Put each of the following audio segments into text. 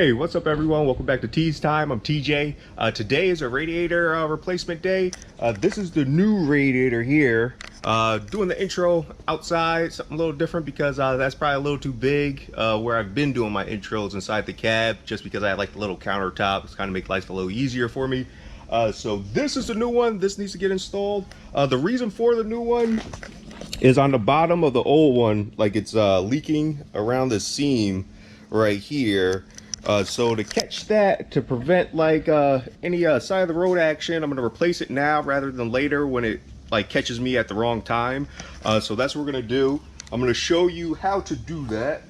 Hey, what's up everyone? Welcome back to Tease Time. I'm TJ. Today is a radiator replacement day. This is the new radiator here. Doing the intro outside, something a little different because that's probably a little too big. Where I've been doing my intros inside the cab, just because I like the little countertop. It's kind of make life a little easier for me. So this is the new one. This needs to get installed. The reason for the new one is on the bottom of the old one, like it's leaking around the seam right here. So to catch that, to prevent like any side of the road action, I'm going to replace it now rather than later when it like catches me at the wrong time. So that's what we're going to do. I'm going to show you how to do that.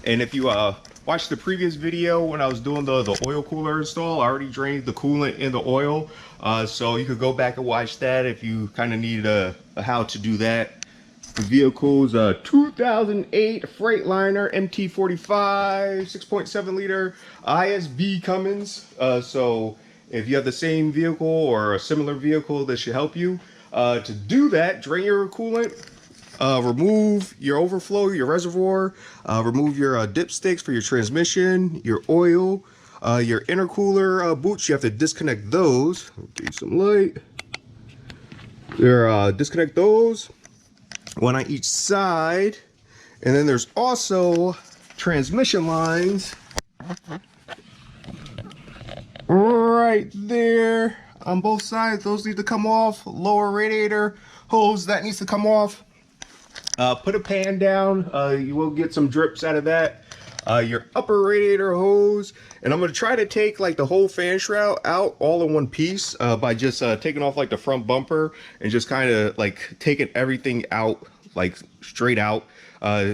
And if you watched the previous video when I was doing the oil cooler install, I already drained the coolant in the oil. So you could go back and watch that if you kind of need a how to do that. The vehicle's 2008 Freightliner MT-45 6.7 liter ISB Cummins. So if you have the same vehicle or a similar vehicle, this should help you. To do that, drain your coolant, remove your overflow, your reservoir, remove your dipsticks for your transmission, your oil, your intercooler boots. You have to disconnect those. I'll give you some light. Disconnect those, one on each side. And then there's also transmission lines right there on both sides. Those need to come off. Lower radiator hose, that needs to come off. Put a pan down, you will get some drips out of that. Your upper radiator hose, and I'm going to try to take like the whole fan shroud out all in one piece by just taking off like the front bumper and just kind of like taking everything out like straight out.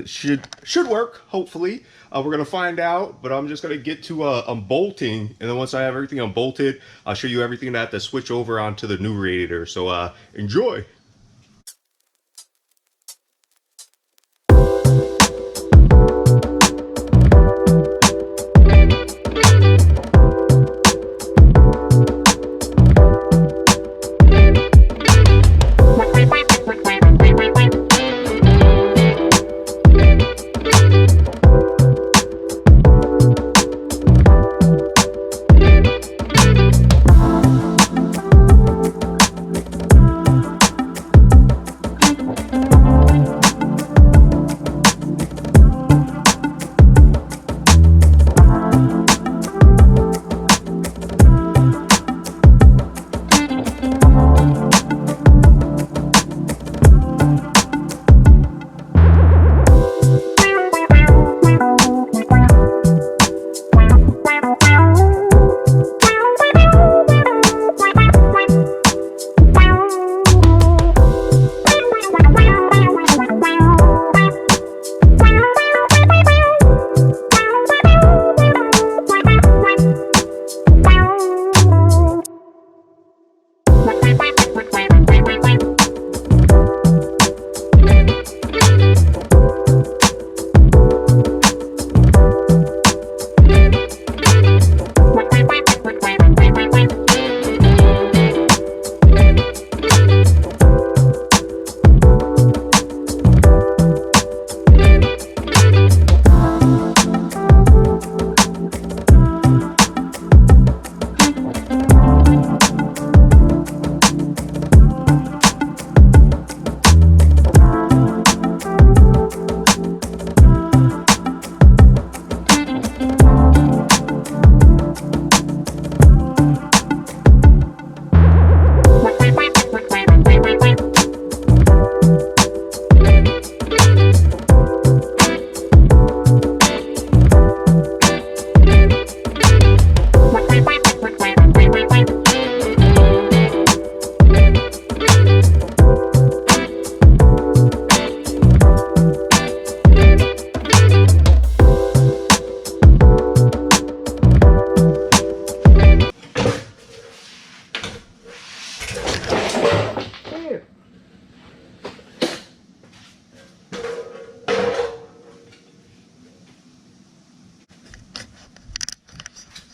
Should work, hopefully. We're going to find out, but I'm just going to get to unbolting, and then once I have everything unbolted, I'll show you everything that I have to switch over onto the new radiator. So enjoy.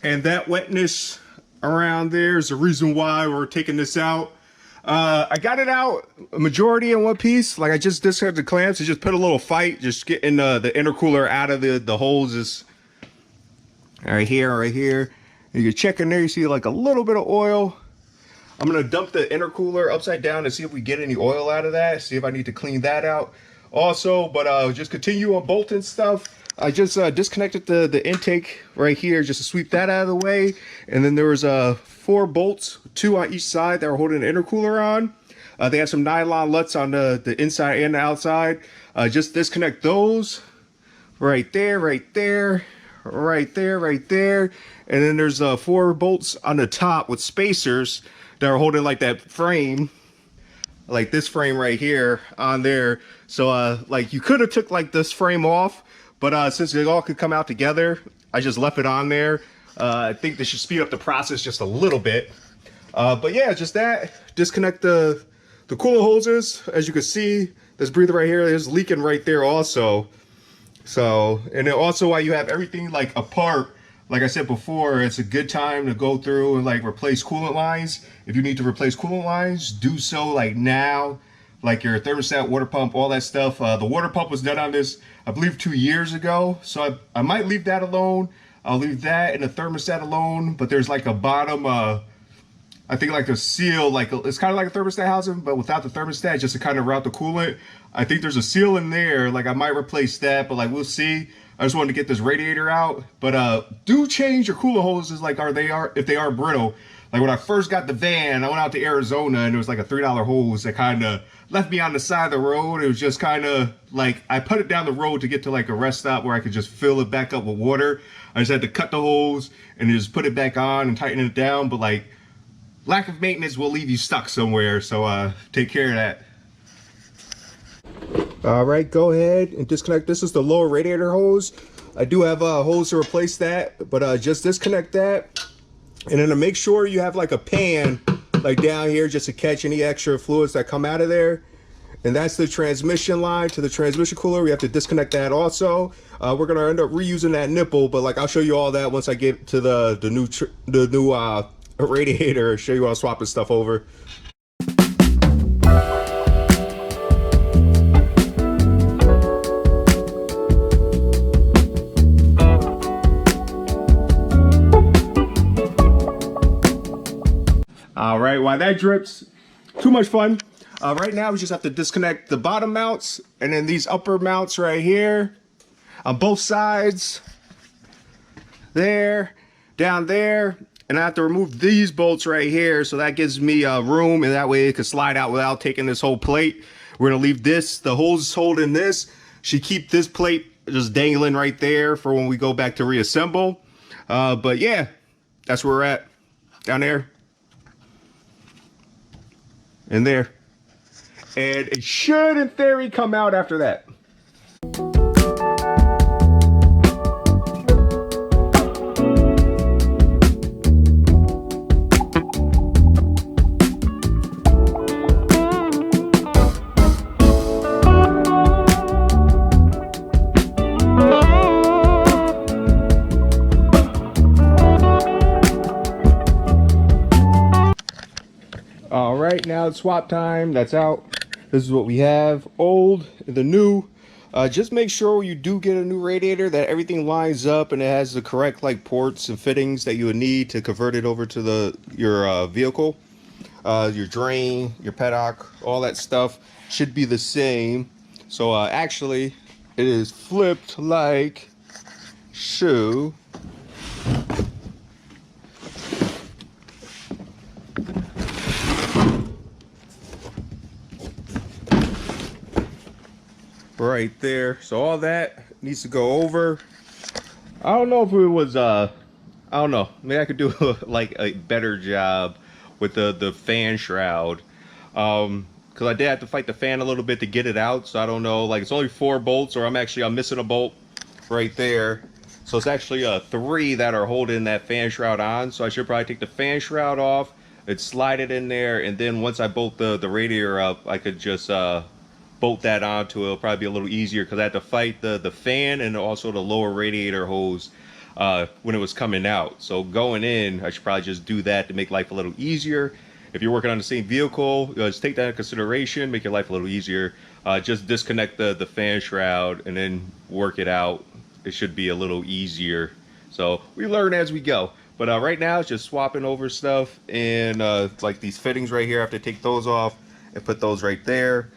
And that wetness around there is the reason why we're taking this out. I got it out a majority in one piece. Like I just disconnected the clamps and just put a little fight, just getting the intercooler out of the hoses. right here. And you can check in there, you see like a little bit of oil. I'm gonna dump the intercooler upside down and see if we get any oil out of that, see if I need to clean that out also. But just continue on bolting stuff. I just disconnected the intake right here just to sweep that out of the way. And then there was 4 bolts, 2 on each side that were holding the intercooler on. They have some nylon nuts on the inside and the outside. Just disconnect those right there, right there, right there, right there. And then there's 4 bolts on the top with spacers that are holding like that frame, like this frame right here on there. So like you could have took like this frame off, but since it all could come out together, I just left it on there. I think this should speed up the process just a little bit. But yeah, just that. Disconnect the coolant hoses. As you can see, this breather right here is leaking right there also. So, and then also while you have everything like apart, like I said before, it's a good time to go through and like replace coolant lines. If you need to replace coolant lines, do so like now. Like your thermostat, water pump, all that stuff. The water pump was done on this, I believe, 2 years ago. So I might leave that alone. I'll leave that and the thermostat alone. But there's like a bottom, I think like a seal, like it's kind of like a thermostat housing, but without the thermostat, just to kind of route the coolant. I think there's a seal in there. Like I might replace that, but like we'll see. I just wanted to get this radiator out. But do change your coolant hoses, like if they are brittle. Like when I first got the van, I went out to Arizona and it was like a $3 hose that kind of left me on the side of the road. It was just kind of like, I put it down the road to get to like a rest stop where I could just fill it back up with water. I just had to cut the hose and just put it back on and tighten it down. But like, lack of maintenance will leave you stuck somewhere. So take care of that. All right, go ahead and disconnect. This is the lower radiator hose. I do have a hose to replace that, but just disconnect that. And then to make sure you have like a pan like down here just to catch any extra fluids that come out of there. And that's the transmission line to the transmission cooler. We have to disconnect that also. We're gonna end up reusing that nipple, but like I'll show you all that once I get to the new radiator, show you all swapping stuff over. All right, while that drips, too much fun. Right now we just have to disconnect the bottom mounts and then these upper mounts right here on both sides, there, down there. And I have to remove these bolts right here, so that gives me room, and that way it can slide out without taking this whole plate. We're gonna leave this, the hose holding this should keep this plate just dangling right there for when we go back to reassemble. But yeah, that's where we're at, down there and there. And it should, in theory, come out after that. All right, now it's swap time. That's out. This is what we have, old and the new. Just make sure when you do get a new radiator that everything lines up and it has the correct like ports and fittings that you would need to convert it over to your vehicle. Your drain, your paddock, all that stuff should be the same. So actually it is flipped like so. Right there. So all that needs to go over. I don't know if it was I don't know, maybe I could do like a better job with the fan shroud, because I did have to fight the fan a little bit to get it out. So I don't know, like it's only 4 bolts, or I'm missing a bolt right there. So it's actually 3 that are holding that fan shroud on. So I should probably take the fan shroud off and slide it in there, and then once I bolt the radiator up, I could just bolt that onto it. It'll probably be a little easier because I had to fight the fan and also the lower radiator hose when it was coming out. So going in, I should probably just do that to make life a little easier. If you're working on the same vehicle, just take that into consideration, make your life a little easier. Just disconnect the fan shroud and then work it out. It should be a little easier. So we learn as we go. But right now it's just swapping over stuff, and like these fittings right here, I have to take those off and put those right there.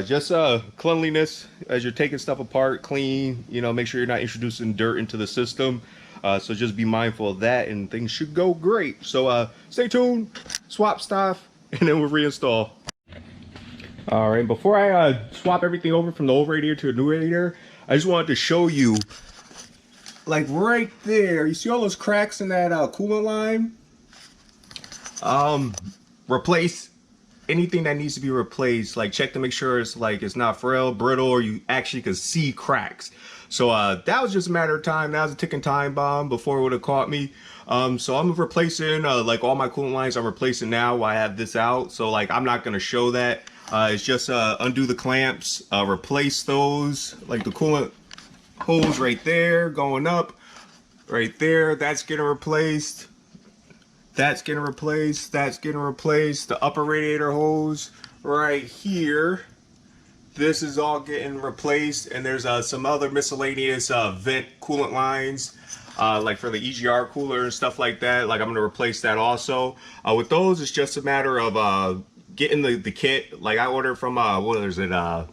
Just cleanliness as you're taking stuff apart, clean, you know, make sure you're not introducing dirt into the system. So just be mindful of that, and things should go great. So stay tuned, swap stuff, and then we'll reinstall. All right, before I swap everything over from the old radiator to the new radiator, I just wanted to show you, like right there, you see all those cracks in that coolant line? Replace anything that needs to be replaced. Like check to make sure it's not frail, brittle, or you actually can see cracks. So that was just a matter of time. That was a ticking time bomb before it would have caught me. So I'm replacing like all my coolant lines. I'm replacing now while I have this out. So like I'm not gonna show that. It's just undo the clamps, replace those, like the coolant hose right there going up, right there. That's getting replaced. That's getting replaced. That's getting replaced. The upper radiator hose right here, this is all getting replaced. And there's some other miscellaneous vent coolant lines, like for the EGR cooler and stuff like that. Like I'm going to replace that also. With those, it's just a matter of getting the kit. Like I ordered from what is it,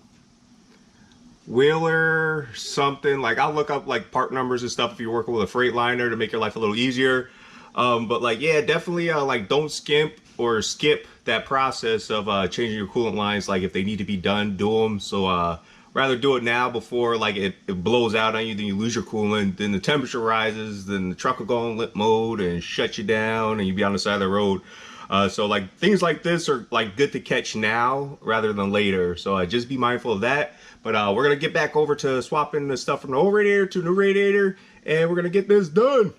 Wheeler something. Like I'll look up like part numbers and stuff if you're working with a Freightliner to make your life a little easier. But like, yeah, definitely like don't skimp or skip that process of changing your coolant lines. Like if they need to be done, do them. So rather do it now before like it blows out on you, then you lose your coolant, then the temperature rises, then the truck will go in lit mode and shut you down, and you'll be on the side of the road. So like things like this are like good to catch now rather than later. So just be mindful of that. But we're gonna get back over to swapping the stuff from the old radiator to the new radiator, and we're gonna get this done.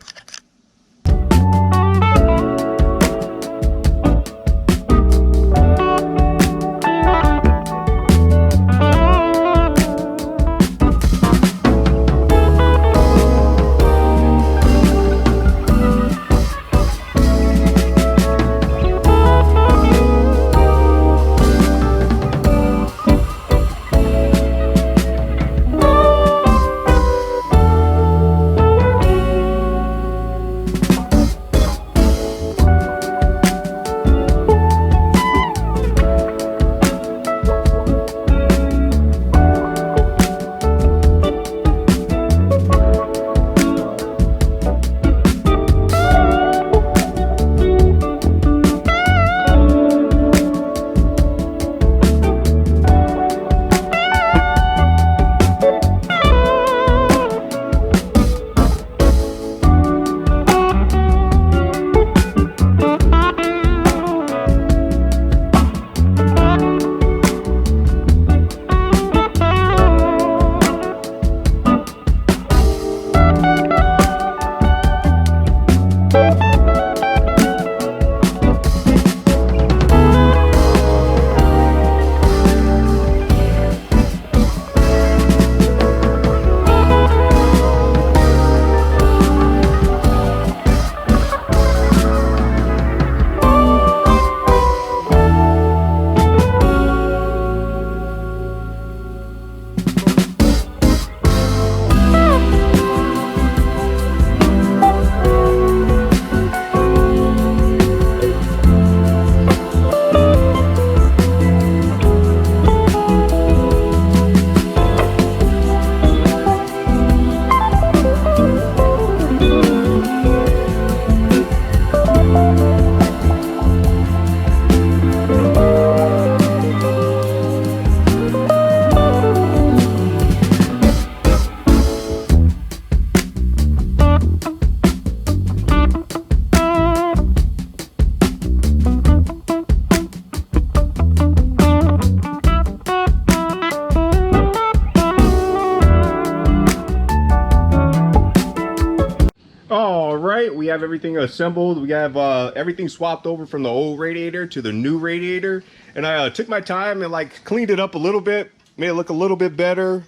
right, we have everything assembled. We have everything swapped over from the old radiator to the new radiator, and I took my time and like cleaned it up a little bit, made it look a little bit better.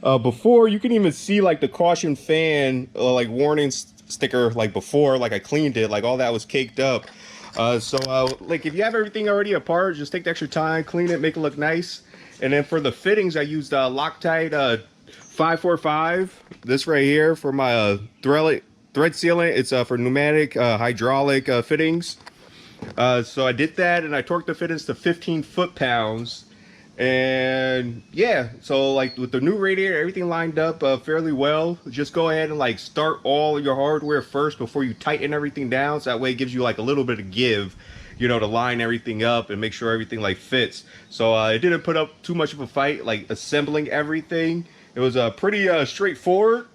Before, you can even see like the caution fan like warning sticker, like before, like I cleaned it, like all that was caked up. Like if you have everything already apart, just take the extra time, clean it, make it look nice. And then for the fittings, I used Loctite 545, this right here, for my thread thread sealant. It's for pneumatic, hydraulic fittings. So I did that, and I torqued the fittings to 15 foot-pounds. And yeah, so like with the new radiator, everything lined up fairly well. Just go ahead and like start all your hardware first before you tighten everything down, so that way it gives you like a little bit of give, you know, to line everything up and make sure everything like fits. So it didn't put up too much of a fight like assembling everything. It was pretty straightforward.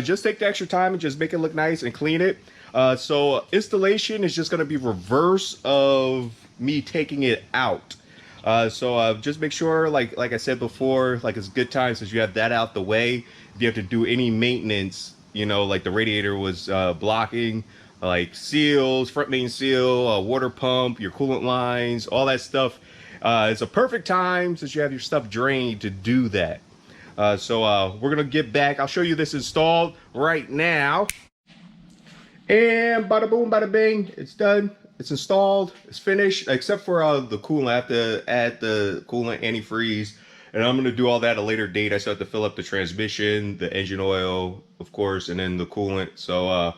Just take the extra time and just make it look nice and clean it. So installation is just going to be reverse of me taking it out. So just make sure, like I said before, like it's a good time since you have that out the way. If you have to do any maintenance, you know, like the radiator was blocking, like seals, front main seal, water pump, your coolant lines, all that stuff. It's a perfect time since you have your stuff drained to do that. So we're gonna get back. I'll show you this installed right now. And bada boom, bada bing, it's done. It's installed, it's finished, except for the coolant. I have to add the coolant antifreeze, and I'm going to do all that at a later date. I still have to fill up the transmission, the engine oil, of course, and then the coolant. So I'm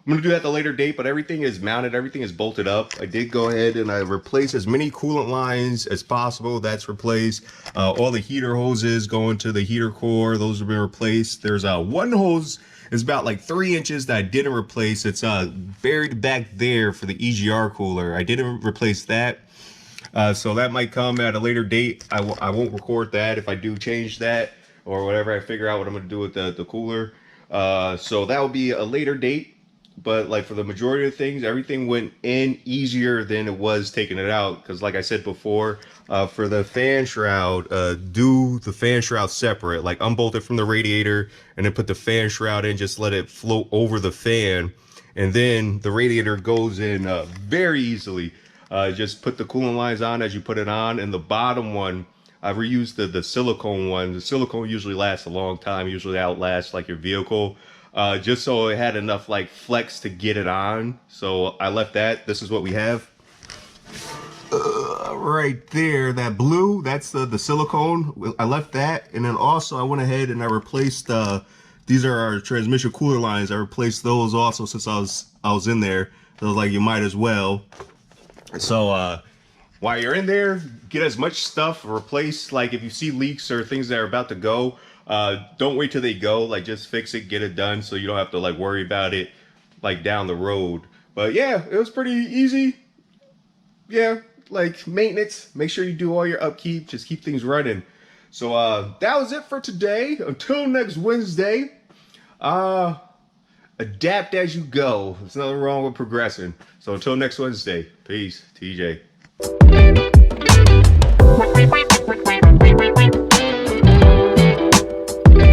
going to do that at a later date, but everything is mounted, everything is bolted up. I did go ahead and I replaced as many coolant lines as possible. That's replaced. All the heater hoses going to the heater core, those have been replaced. There's one hose. It's about like 3 inches that I didn't replace. It's buried back there for the EGR cooler. I didn't replace that. So that might come at a later date. I won't record that if I do change that or whatever. I figure out what I'm going to do with the cooler. So that will be a later date. But like for the majority of things, everything went in easier than it was taking it out. Because like I said before, for the fan shroud, do the fan shroud separate. Like unbolt it from the radiator and then put the fan shroud in. Just let it float over the fan. And then the radiator goes in very easily. Just put the coolant lines on as you put it on. And the bottom one, I've reused the silicone one. The silicone usually lasts a long time. Usually outlasts like your vehicle. Just so it had enough like flex to get it on. So I left that. This is what we have. Right there, that blue, that's the silicone. I left that, and then also I went ahead and I replaced these are our transmission cooler lines. I replaced those also since I was in there. So I was like, you might as well. So while you're in there, get as much stuff replaced. Like if you see leaks or things that are about to go, don't wait till they go. Like just fix it, get it done, so you don't have to like worry about it like down the road. But yeah, it was pretty easy. Yeah, like maintenance, make sure you do all your upkeep, just keep things running. So that was it for today. Until next Wednesday, adapt as you go. There's nothing wrong with progressing. So until next Wednesday, peace. TJ.